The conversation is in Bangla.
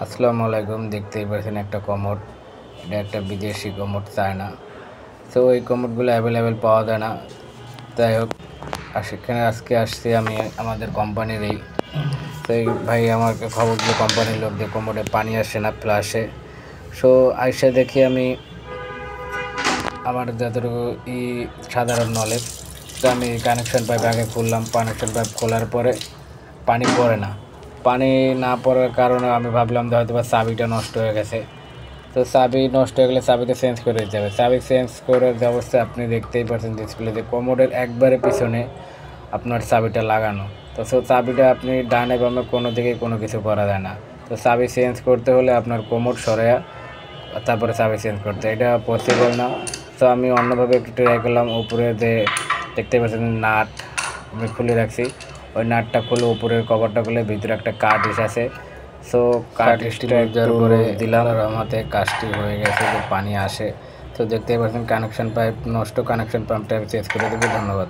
আসসালামু আলাইকুম। দেখতেই পাচ্ছেন একটা কমোড। এটা একটা বিদেশি কমোড, চায়না। তো এই কমোডগুলো অ্যাভেলেবেল পাওয়া যায় না। যাই হোক, সেখানে আজকে আসছি আমি আমাদের কোম্পানিরই। তো এই ভাই আমাকে খবর দিল কোম্পানির লোক যে কমোডে পানি আসে না ফ্লাশে। সো আইসা দেখি আমি আমার যতটুকু সাধারণ নলেজ, তো আমি কানেকশন পাইপ আগে খুললাম। কানেকশন পাইপ খোলার পরে পানি পড়ে না। পানি না পড়ার কারণে আমি ভাবলাম যে হয়তো বা চাবিটা নষ্ট হয়ে গেছে। তো চাবি নষ্ট হয়ে গেলে চাবিটা চেঞ্জ করে দিতে হবে। চাবি চেঞ্জ করার ব্যবস্থা আপনি দেখতেই পাচ্ছেন ডিসপ্লেতে, কমোডের একবারে পিছনে আপনার চাবিটা লাগানো। তো চাবিটা আপনি ডানে বামে কোনো দিকেই কোনো কিছু করা যায় না। তো চাবি চেঞ্জ করতে হলে আপনার কমোড সরাইয়া তারপরে চাবি চেঞ্জ করতে, এটা পসিবল না। তো আমি অন্যভাবে একটু ট্রাই করলাম। উপরে যে দেখতে পাচ্ছেন নাট আমি খুলে রাখছি, ওই নাটটা খুলে উপরের কভারটা খুলে ভিতরে একটা কার্টিস আছে। সো কার্টিসটা একটু করে দিলাম, আমাদের কাজটি হয়ে গেছে যে পানি আসে। তো দেখতেই পাচ্ছেন কানেকশন পাইপ নষ্ট, কানেকশন পাইপটা চেঞ্জ করে দেবো। ধন্যবাদ।